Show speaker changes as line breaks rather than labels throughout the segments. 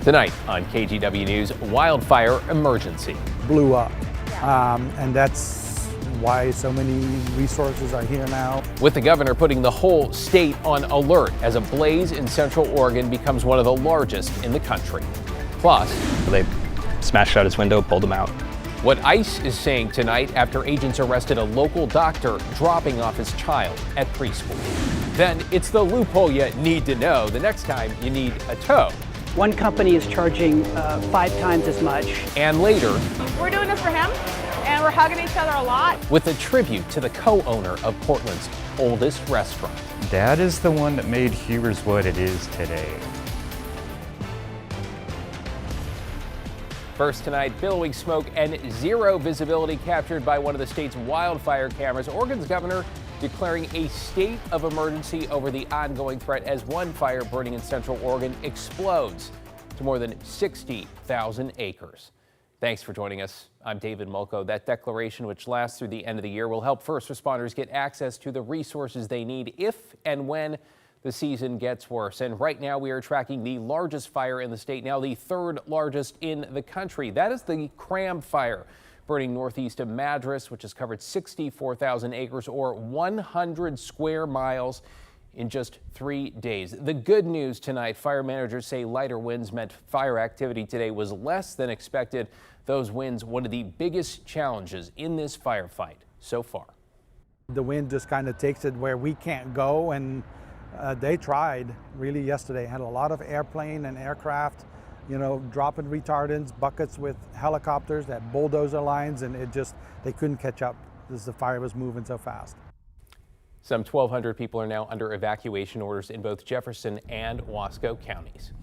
Tonight on KGW News, wildfire emergency.
Blew up, and that's why so many resources are here now.
With the governor putting the whole state on alert as a blaze in Central Oregon becomes one of the largest in the country. Plus,
they smashed out his window, pulled him out.
What ICE is saying tonight after agents arrested a local doctor dropping off his child at preschool. Then it's the loophole you need to know the next time you need a tow.
One company is charging 5 times as much.
And later,
we're doing this for him, and we're hugging each other a lot.
With a tribute to the co-owner of Portland's oldest restaurant.
Dad is the one that made Hewers what it is today.
First tonight, billowing smoke and zero visibility captured by one of the state's wildfire cameras. Oregon's governor declaring a state of emergency over the ongoing threat as one fire burning in Central Oregon explodes to more than 60,000 acres. Thanks for joining us. I'm David Mulco. That declaration, which lasts through the end of the year, will help first responders get access to the resources they need if and when the season gets worse. And right now we are tracking the largest fire in the state, now the third largest in the country. That is the Cram Fire, burning northeast of Madras, which has covered 64,000 acres or 100 square miles in just 3 days. The good news tonight, fire managers say lighter winds meant fire activity today was less than expected. Those winds, one of the biggest challenges in this firefight so far.
The wind just kind of takes it where we can't go, and they tried really yesterday. Had a lot of airplane and aircraft, dropping retardants, buckets with helicopters that bulldozer lines, and they couldn't catch up because the fire was moving so fast.
Some 1,200 people are now under evacuation orders in both Jefferson and Wasco counties.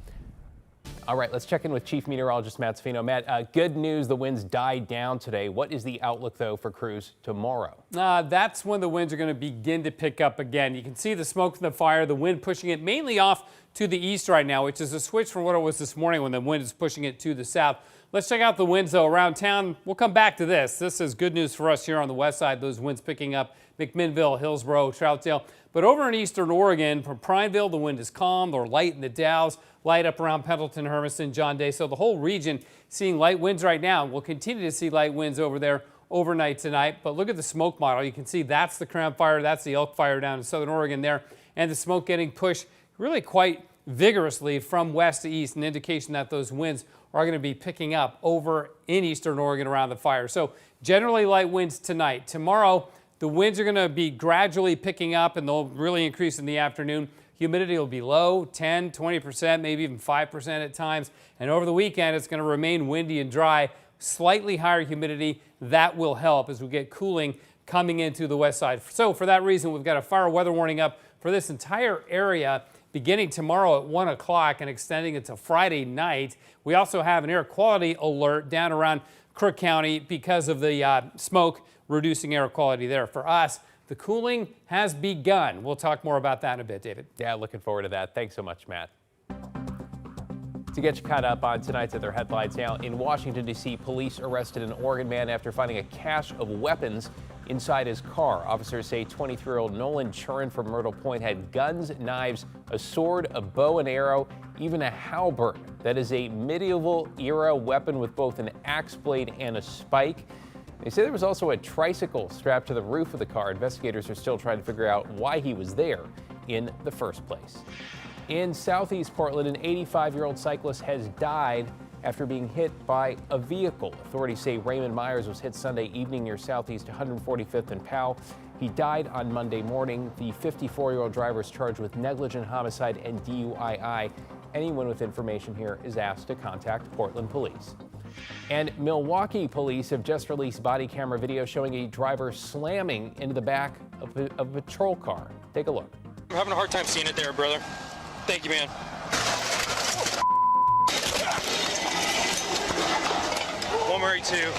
All right, let's check in with Chief Meteorologist Matt Sfino. Matt, good news, the winds died down today. What is the outlook, though, for crews tomorrow?
That's when the winds are going to begin to pick up again. You can see the smoke from the fire, the wind pushing it mainly off to the east right now, which is a switch from what it was this morning when the wind is pushing it to the south. Let's check out the winds, though, around town. We'll come back to this. This is good news for us here on the west side. Those winds picking up McMinnville, Hillsborough, Troutdale. But over in eastern Oregon, from Prineville, the wind is calm or light in the Dalles, light up around Pendleton, Hermiston, John Day. So the whole region seeing light winds right now. We'll continue to see light winds over there overnight tonight. But look at the smoke model. You can see that's the Cram Fire. That's the Elk Fire down in southern Oregon there. And the smoke getting pushed really quite vigorously from west to east, an indication that those winds are going to be picking up over in eastern Oregon around the fire. So generally light winds tonight. Tomorrow, the winds are going to be gradually picking up, and they'll really increase in the afternoon. Humidity will be low, 10, 20%, maybe even 5% at times. And over the weekend, it's going to remain windy and dry, slightly higher humidity. That will help as we get cooling coming into the west side. So for that reason, we've got a fire weather warning up for this entire area beginning tomorrow at 1 o'clock and extending it to Friday night. We also have an air quality alert down around Crook County because of the smoke reducing air quality there. For us, the cooling has begun. We'll talk more about that in a bit, David.
Yeah, looking forward to that. Thanks so much, Matt. To get you caught up on tonight's other headlines now, in Washington, D.C., police arrested an Oregon man after finding a cache of weapons inside his car. Officers say 23-year-old Nolan Churin from Myrtle Point had guns, knives, a sword, a bow and arrow, even a halberd. That is a medieval-era weapon with both an axe blade and a spike. They say there was also a tricycle strapped to the roof of the car. Investigators are still trying to figure out why he was there in the first place. In southeast Portland, an 85-year-old cyclist has died after being hit by a vehicle. Authorities say Raymond Myers was hit Sunday evening near southeast 145th and Powell. He died on Monday morning. The 54-year-old driver is charged with negligent homicide and DUI. Anyone with information here is asked to contact Portland Police. And Milwaukee police have just released body camera video showing a driver slamming into the back of a patrol car. Take a look.
I'm having a hard time seeing it there, brother. Thank you, man. 182.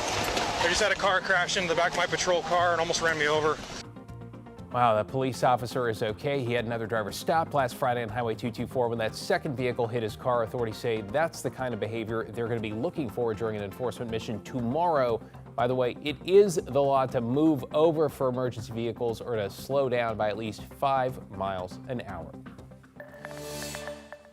I just had a car crash into the back of my patrol car and almost ran me over.
Wow, that police officer is okay. He had another driver stopped last Friday on Highway 224 when that second vehicle hit his car. Authorities say that's the kind of behavior they're going to be looking for during an enforcement mission tomorrow. By the way, it is the law to move over for emergency vehicles or to slow down by at least 5 miles an hour.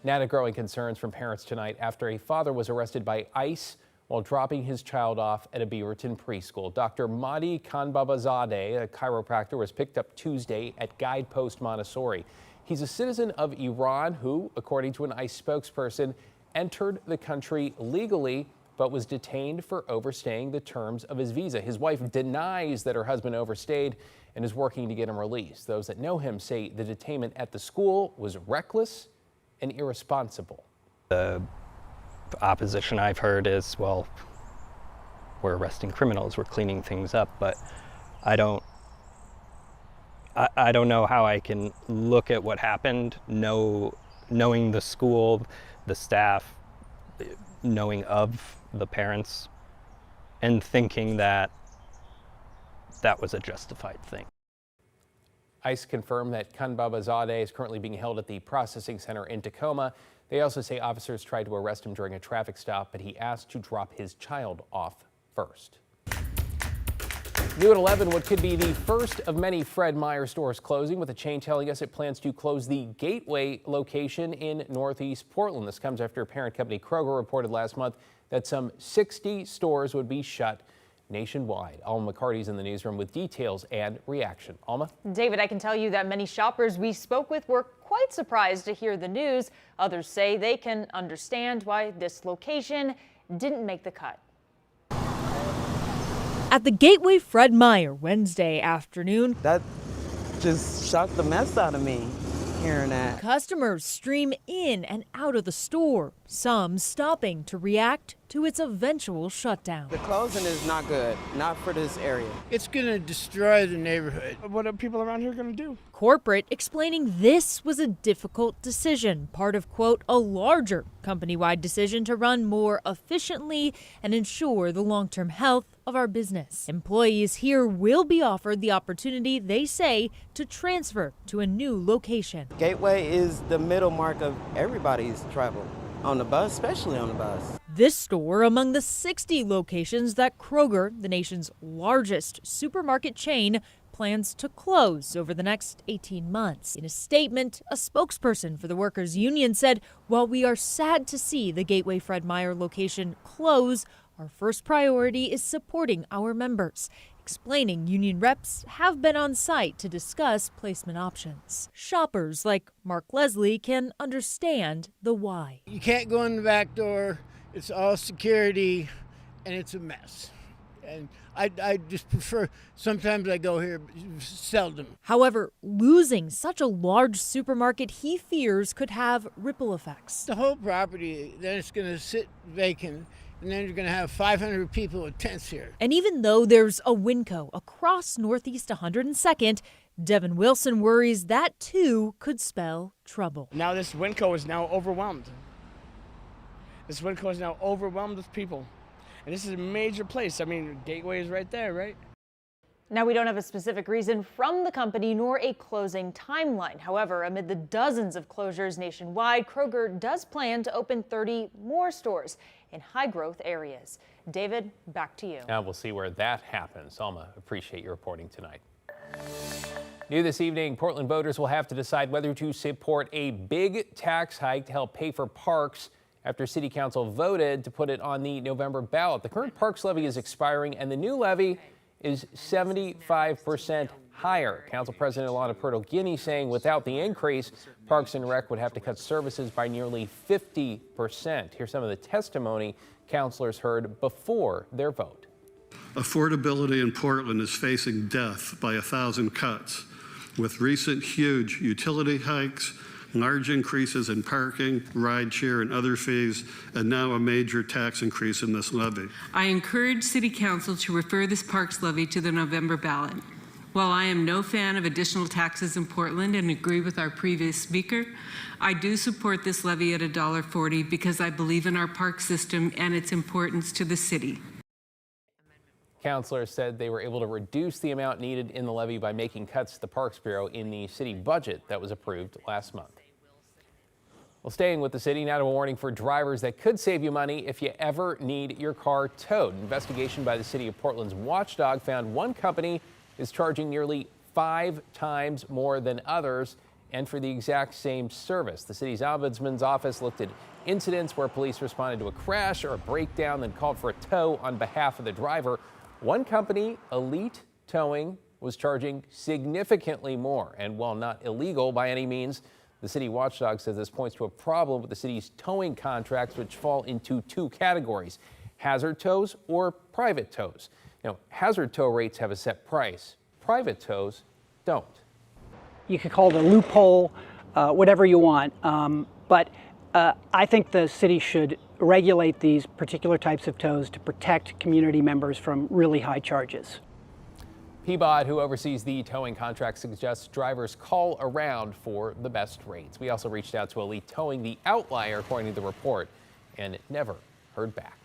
Now to growing concerns from parents tonight after a father was arrested by ICE while dropping his child off at a Beaverton preschool. Dr. Mahdi Khanbabazadeh, a chiropractor, was picked up Tuesday at Guidepost Montessori. He's a citizen of Iran who, according to an ICE spokesperson, entered the country legally but was detained for overstaying the terms of his visa. His wife denies that her husband overstayed and is working to get him released. Those that know him say the detainment at the school was reckless and irresponsible.
The opposition I've heard is, well, we're arresting criminals, we're cleaning things up, but I don't know how I can look at what happened, knowing the school, the staff, knowing of the parents, and thinking that that was a justified thing.
ICE confirmed that Khanbabazadeh is currently being held at the processing center in Tacoma. They also say officers tried to arrest him during a traffic stop, but he asked to drop his child off first. New at 11, what could be the first of many Fred Meyer stores closing, with the chain telling us it plans to close the Gateway location in Northeast Portland. This comes after parent company Kroger reported last month that some 60 stores would be shut nationwide. Alma McCarty's in the newsroom with details and reaction. Alma?
David, I can tell you that many shoppers we spoke with were quite surprised to hear the news. Others say they can understand why this location didn't make the cut.
At the Gateway Fred Meyer Wednesday afternoon,
that just shocked the mess out of me, hearing that.
Customers stream in and out of the store, some stopping to react to its eventual shutdown.
The closing is not good, not for this area.
It's going to destroy the neighborhood. What are people around here going to do?
Corporate explaining this was a difficult decision, part of, quote, a larger company-wide decision to run more efficiently and ensure the long-term health of our business. Employees here will be offered the opportunity, they say, to transfer to a new location.
Gateway is the middle mark of everybody's travel. On the bus, especially on the bus.
This store among the 60 locations that Kroger, the nation's largest supermarket chain, plans to close over the next 18 months. In a statement, a spokesperson for the workers' union said, while we are sad to see the Gateway Fred Meyer location close, our first priority is supporting our members. Explaining union reps have been on site to discuss placement options. Shoppers like Mark Leslie can understand the why.
You can't go in the back door. It's all security, and it's a mess. And I just prefer, sometimes I go here, seldom.
However, losing such a large supermarket he fears could have ripple effects.
The whole property, then it's going to sit vacant. And then you're going to have 500 people with tents here.
And even though there's a Winco across Northeast 102nd, Devin Wilson worries that too could spell trouble.
Now this Winco is now overwhelmed. This Winco is now overwhelmed with people. And this is a major place. I mean, Gateway is right there, right?
Now, we don't have a specific reason from the company nor a closing timeline. However, amid the dozens of closures nationwide, Kroger does plan to open 30 more stores in high-growth areas. David, back to you.
Now we'll see where that happens. Alma, appreciate your reporting tonight. New this evening, Portland voters will have to decide whether to support a big tax hike to help pay for parks after City Council voted to put it on the November ballot. The current parks levy is expiring, and the new levy is 75% higher. Council President Ilana Perto-Guinea saying without the increase, Parks and Rec would have to cut services by nearly 50%. Here's some of the testimony councilors heard before their vote.
Affordability in Portland is facing death by 1,000 cuts, with recent huge utility hikes, large increases in parking, rideshare, and other fees, and now a major tax increase in this levy.
I encourage City Council to refer this parks levy to the November ballot. While I am no fan of additional taxes in Portland and agree with our previous speaker, I do support this levy at $1.40 because I believe in our park system and its importance to the city.
Councilors said they were able to reduce the amount needed in the levy by making cuts to the Parks Bureau in the city budget that was approved last month. Well, staying with the city, now to a warning for drivers that could save you money if you ever need your car towed. An investigation by the city of Portland's watchdog found one company is charging nearly 5 times more than others, and for the exact same service. The city's ombudsman's office looked at incidents where police responded to a crash or a breakdown, then called for a tow on behalf of the driver. One company, Elite Towing, was charging significantly more. And while not illegal by any means, the city watchdog says this points to a problem with the city's towing contracts, which fall into two categories: hazard tows or private tows. Now, hazard tow rates have a set price. Private tows don't.
You could call it a loophole, whatever you want, but I think the city should regulate these particular types of tows to protect community members from really high charges.
Peabody, who oversees the towing contract, suggests drivers call around for the best rates. We also reached out to Elite Towing, the outlier according to the report, and never heard back.